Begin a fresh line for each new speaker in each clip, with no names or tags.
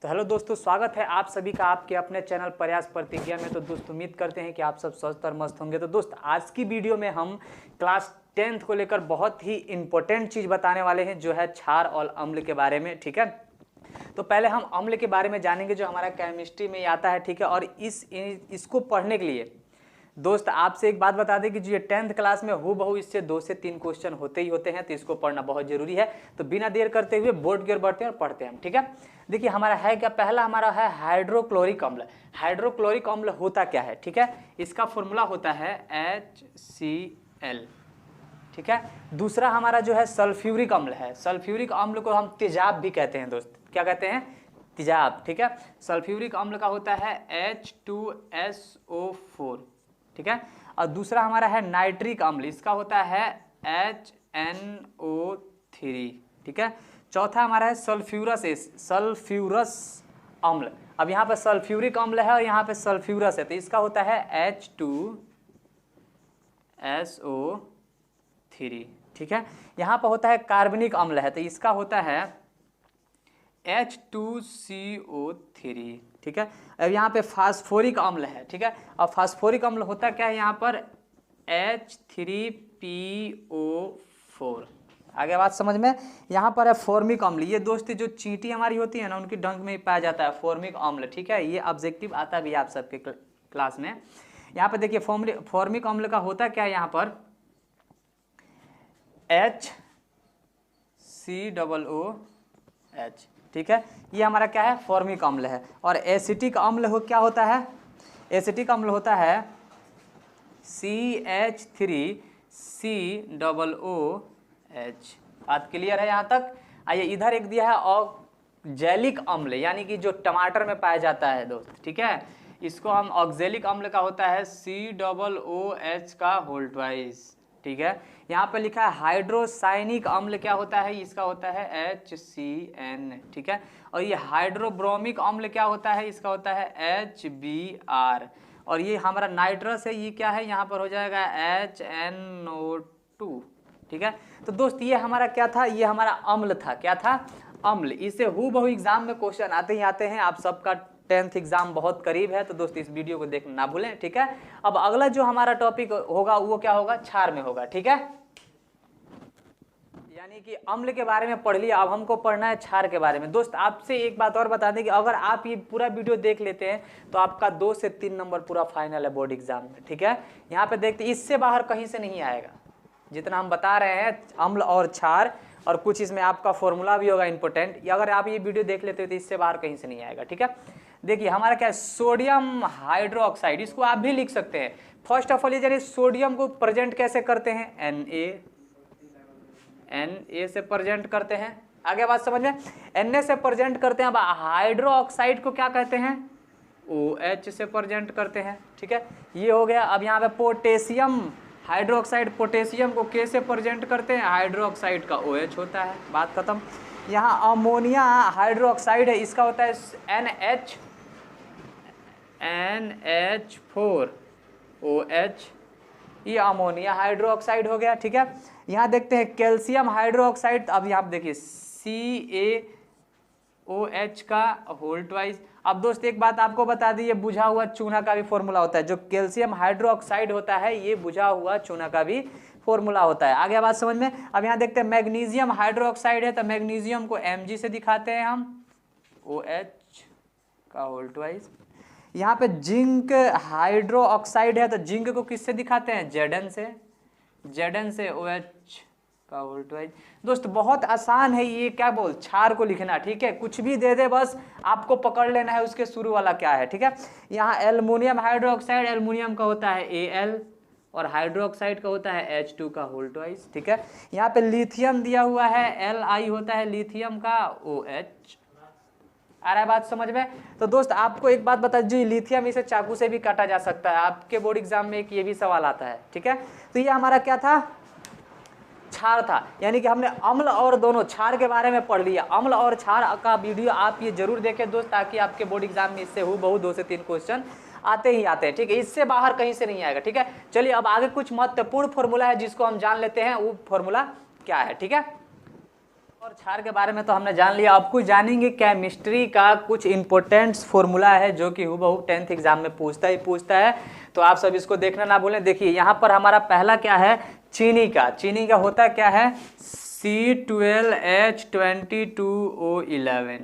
तो हेलो दोस्तों, स्वागत है आप सभी का आपके अपने चैनल प्रयास प्रतिज्ञा में। तो दोस्त उम्मीद करते हैं कि आप सब स्वस्थ और मस्त होंगे। तो दोस्त आज की वीडियो में हम क्लास 10th को लेकर बहुत ही इंपॉर्टेंट चीज़ बताने वाले हैं, जो है क्षार और अम्ल के बारे में। ठीक है, तो पहले हम अम्ल के बारे में जानेंगे जो हमारा केमिस्ट्री में आता है। ठीक है, और इसको पढ़ने के लिए दोस्त आपसे एक बात बता दें कि जो ये 10th क्लास में हूबहू इससे 2 से 3 क्वेश्चन होते ही होते हैं, तो इसको पढ़ना बहुत जरूरी है। तो बिना देर करते हुए बोर्ड की ओर बढ़ते हैं और पढ़ते हैं हम। ठीक है, देखिए हमारा है क्या, पहला हमारा है हाइड्रोक्लोरिक अम्ल। हाइड्रोक्लोरिक अम्ल होता क्या है? ठीक है, इसका फॉर्मूला होता है HCl। ठीक है, दूसरा हमारा जो है सल्फ्यूरिक अम्ल है। सल्फ्यूरिक अम्ल को हम तेजाब भी कहते हैं दोस्त। क्या कहते हैं? तेजाब। ठीक है, सल्फ्यूरिक अम्ल का होता है H2SO4। ठीक है, और दूसरा हमारा है नाइट्रिक अम्ल, इसका होता है HNO3। ठीक है, चौथा हमारा है सल्फ्यूरस अम्ल। अब यहाँ पे सल्फ्यूरिक अम्ल है और यहाँ पे सल्फ्यूरस है, तो इसका होता है H2SO3। ठीक है, यहाँ पर होता है कार्बनिक अम्ल है, तो इसका होता है H2CO3। ठीक है, अब यहाँ पे फास्फोरिक अम्ल है। ठीक है, अब फास्फोरिक अम्ल होता क्या है यहाँ पर? H3PO4। आगे बात समझ में? यहाँ पर है फॉर्मिक अम्ल। ये दोस्ती जो चींटी हमारी होती है ना, उनकी डंक में पाया जाता है फॉर्मिक अम्ल। ठीक है, ये ऑब्जेक्टिव आता भी आप सबके क्लास में। यहाँ पे देखिए फॉर्मिक अम्ल का होता क्या है यहाँ पर? HCOOH। ठीक है, ये हमारा क्या है? फॉर्मिक अम्ल है। और एसिटिक अम्ल क्या होता है? एसिटिक अम्ल होता है CH3COOH। बात क्लियर है यहाँ तक? आइए इधर एक दिया है ऑक्जेलिक अम्ल, यानी कि जो टमाटर में पाया जाता है दोस्त। ठीक है, इसको हम ऑक्जेलिक अम्ल का होता है COOH का होल ट्वाइस। ठीक है, यहाँ पे लिखा है हाइड्रोसाइनिक अम्ल, क्या होता है? इसका होता है HCN। ठीक है, और ये हाइड्रोब्रोमिक अम्ल क्या होता है? इसका होता है HBr। और ये हमारा नाइट्रस है, ये क्या है? यहाँ पर हो जाएगा HNO2। ठीक है, तो दोस्त ये हमारा क्या था? ये हमारा अम्ल था। क्या था? अम्ल। इसे हूबहू एग्जाम में क्वेश्चन आते ही आते हैं। आप सबका 10th एग्जाम बहुत करीब है, तो दोस्त इस वीडियो को देखना ना भूलें। ठीक है, अब अगला जो हमारा टॉपिक होगा वो क्या होगा? क्षार में होगा। ठीक है, यानी कि अम्ल के बारे में पढ़ लिया, अब हमको पढ़ना है क्षार के बारे में। दोस्त आपसे एक बात और बता दें कि अगर आप ये पूरा वीडियो देख लेते हैं तो आपका 2 से 3 नंबर पूरा फाइनल है बोर्ड एग्जाम में। ठीक है, यहाँ पे देखते इससे बाहर कहीं से नहीं आएगा जितना हम बता रहे हैं अम्ल और क्षार, और कुछ इसमें आपका फॉर्मूला भी होगा इंपॉर्टेंट। अगर आप ये वीडियो देख लेते हो तो इससे बाहर कहीं से नहीं आएगा। ठीक है, देखिए हमारा क्या है? सोडियम हाइड्रोक्साइड, इसको आप भी लिख सकते हैं। फर्स्ट ऑफ ऑल ये सोडियम को प्रेजेंट कैसे करते हैं? Na से प्रेजेंट करते हैं। आगे बात समझ में? Na से प्रेजेंट करते हैं। अब हाइड्रोक्साइड को क्या कहते हैं? OH से प्रेजेंट करते हैं। ठीक है, ये हो गया। अब यहाँ पे पोटेशियम हाइड्रोक्साइड, पोटेशियम को K से प्रेजेंट करते हैं, हाइड्रोक्साइड का OH होता है। बात खत्म। यहाँ अमोनिया हाइड्रोक्साइड है, इसका होता है NH4OH। ये अमोनिया हाइड्रोक्साइड हो गया। ठीक है, यहाँ देखते हैं कैल्शियम हाइड्रोक्साइड। अब यहाँ देखिए CaOH का होल ट्वाइस। अब दोस्त एक बात आपको बता दी, ये बुझा हुआ चूना का भी फॉर्मूला होता है। जो कैल्शियम हाइड्रोक्साइड होता है ये बुझा हुआ चूना का भी फॉर्मूला होता है। आगे बात समझ में? अब यहाँ देखते हैं मैग्नीशियम हाइड्रोक्साइड है, तो मैग्नीशियम को Mg से दिखाते हैं हम, OH का होल ट्वाइस। यहाँ पे जिंक हाइड्रो ऑक्साइड है, तो जिंक को किससे दिखाते हैं? Zn से OH का होल ट्वाइस। दोस्त बहुत आसान है ये, क्या बोल, क्षार को लिखना। ठीक है, कुछ भी दे दे बस आपको पकड़ लेना है उसके शुरू वाला क्या है। ठीक है, यहाँ एल्युमिनियम हाइड्रोक्साइड, एल्युमिनियम का होता है Al और हाइड्रोक्साइड का होता है H2 का होल ट्वाइस। ठीक है, यहाँ पे लिथियम दिया हुआ है, Li होता है लिथियम का OH। आ रहा है बात समझ में? तो दोस्त आपको एक बात बता दीजिए, लिथियम इसे चाकू से भी काटा जा सकता है। आपके बोर्ड एग्जाम में एक ये भी सवाल आता है। ठीक है, तो ये हमारा क्या था? क्षार था। यानी कि हमने अम्ल और दोनों क्षार के बारे में पढ़ लिया। अम्ल और क्षार का वीडियो आप ये जरूर देखें दोस्त, ताकि आपके बोर्ड एग्जाम में इससे हूबहू 2 से 3 क्वेश्चन आते ही आते हैं। ठीक है, इससे बाहर कहीं से नहीं आएगा। ठीक है, चलिए अब आगे कुछ महत्वपूर्ण फॉर्मूला है जिसको हम जान लेते हैं, वो फॉर्मूला क्या है। ठीक है, और क्षार के बारे में तो हमने जान लिया। अब कुछ जानेंगे केमिस्ट्री का कुछ इंपॉर्टेंट फॉर्मूला है जो कि हूबहू 10th एग्जाम में पूछता है। तो आप सब इसको देखना ना भूलें। देखिए यहाँ पर हमारा पहला क्या है, चीनी का होता क्या है C12H22O11,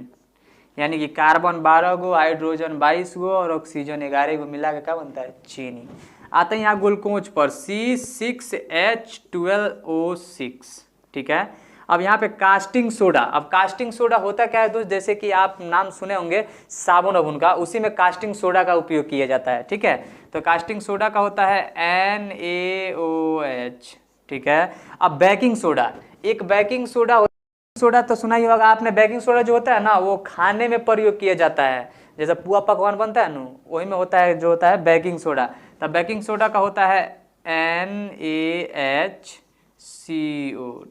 यानी कि कार्बन 12 गो, हाइड्रोजन 22 गो और ऑक्सीजन 11 गो मिला के क्या बनता है, चीनी। आते हैं यहाँ ग्लूकोज पर C6H12O6, ठीक है। अब यहाँ पे कास्टिंग सोडा, अब कास्टिंग सोडा होता क्या है दोस्त, जैसे कि आप नाम सुने होंगे साबुन अबुन का, उसी में कास्टिंग सोडा का उपयोग किया जाता है, ठीक है। तो कास्टिंग सोडा का होता है NaOH, ठीक है। अब बेकिंग सोडा, एक बेकिंग सोडा तो सुना ही होगा आपने। बेकिंग सोडा जो होता है ना वो खाने में प्रयोग किया जाता है, जैसे पुआ पकवान बनता है ना वही में होता है, जो होता है बेकिंग सोडा। तब बेकिंग सोडा का होता है NaHCO2,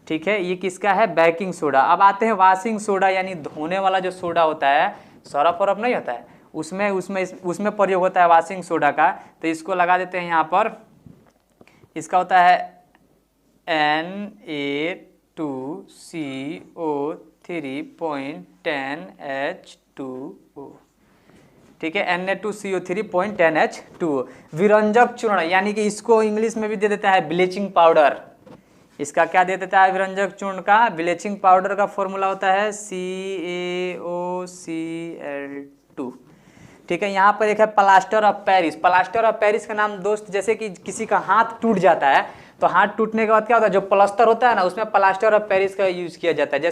ठीक है। ये किसका है, बेकिंग सोडा। अब आते हैं वॉशिंग सोडा, यानी धोने वाला जो सोडा होता है, सरफ वरफ नहीं होता है, उसमें प्रयोग होता है वॉशिंग सोडा का। तो इसको लगा देते हैं यहाँ पर, इसका होता है Na2CO3.10H2O, ठीक है, Na2CO3.10H2O। विरंजक चूर्ण, यानी कि इसको इंग्लिश में भी दे देता है ब्लीचिंग पाउडर। इसका क्या दे देता है विरंजक चूर्ण का, ब्लीचिंग पाउडर का फॉर्मूला होता है CaOCl2, ठीक है। यहाँ पर एक है plaster of Paris. Plaster of Paris का नाम दोस्त, जैसे कि किसी का हाथ टूट जाता है तो हाथ टूटने के बाद क्या होता है, जो प्लास्टर होता है ना उसमें प्लास्टर ऑफ पेरिस का यूज किया जाता है।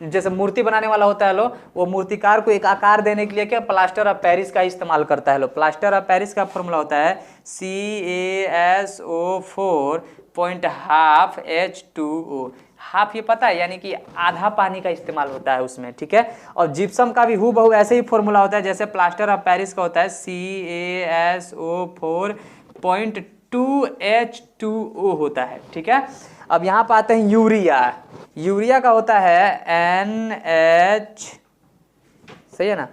जैसे मूर्ति बनाने वाला होता है वो मूर्तिकार को एक आकार देने के लिए क्या प्लास्टर ऑफ पेरिस का इस्तेमाल करता है प्लास्टर ऑफ पेरिस का फॉर्मूला होता है CaSO4.12H2O। हाफ ये पता है, यानी कि आधा पानी का इस्तेमाल होता है उसमें, ठीक है। और जिप्सम का भी हूबहू ऐसे ही फॉर्मूला होता है, जैसे प्लास्टर ऑफ पेरिस का होता है CaSO4.2H2O होता है, ठीक है। अब यहाँ पर आते हैं यूरिया का होता है सही है ना,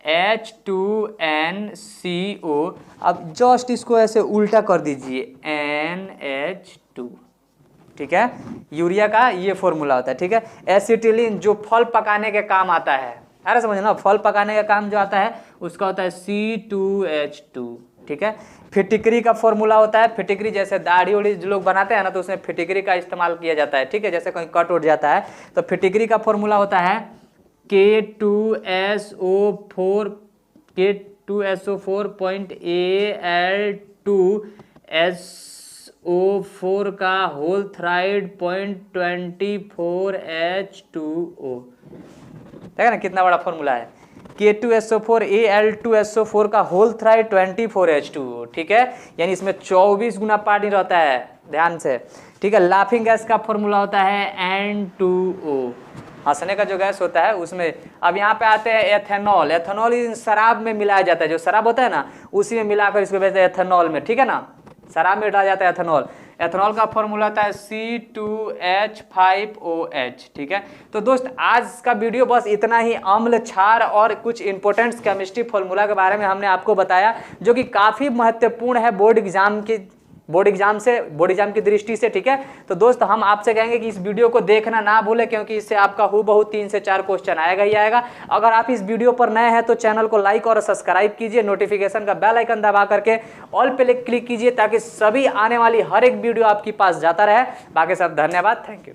H2NCO। अब जस्ट इसको ऐसे उल्टा कर दीजिए NH2, ठीक है। यूरिया का ये फॉर्मूला होता है, ठीक है। एसिटिलीन जो फल पकाने के काम आता है, अरे समझना, फल पकाने का काम जो आता है उसका होता है C2H2, ठीक है। फिटिकरी का फॉर्मूला होता है, फिटिकरी जैसे दाढ़ी उड़ी जो लोग बनाते हैं ना तो उसमें फिटिकरी का इस्तेमाल किया जाता है, ठीक है। जैसे कहीं कट उठ जाता है तो फिटिकरी का फॉर्मूला होता है K2SO4.Al2SO4 का होल थ्राइड 0.24H2O, देखा ना कितना बड़ा फॉर्मूला है। K2SO4Al2SO4 का होल थ्राइड 24H2O, ठीक है। यानी इसमें 24 गुना पानी रहता है, ध्यान से, ठीक है। लाफिंग गैस का फॉर्मूला होता है N2O, हंसने का जो गैस होता है उसमें। अब यहाँ पे आते हैं एथेनॉल। एथेनॉल शराब में मिलाया जाता है, जो शराब होता है ना उसी में मिलाकर इसको भेजते हैं एथेनॉल में, ठीक है ना, शराब में डाला जाता है एथेनॉल। एथेनॉल का फॉर्मूला होता है C2H5OH, ठीक है। तो दोस्त आज का वीडियो बस इतना ही। अम्ल, क्षार और कुछ इंपॉर्टेंट केमिस्ट्री फॉर्मूला के बारे में हमने आपको बताया, जो कि काफ़ी महत्वपूर्ण है बोर्ड एग्जाम की दृष्टि से, ठीक है। तो दोस्त हम आपसे कहेंगे कि इस वीडियो को देखना ना भूलें, क्योंकि इससे आपका हूबहू 3 से 4 क्वेश्चन आएगा ही आएगा। अगर आप इस वीडियो पर नए हैं तो चैनल को लाइक और सब्सक्राइब कीजिए, नोटिफिकेशन का बेल आइकन दबा करके ऑल पे क्लिक कीजिए, ताकि सभी आने वाली हर एक वीडियो आपके पास जाता रहे। बाकी सब धन्यवाद, थैंक यू।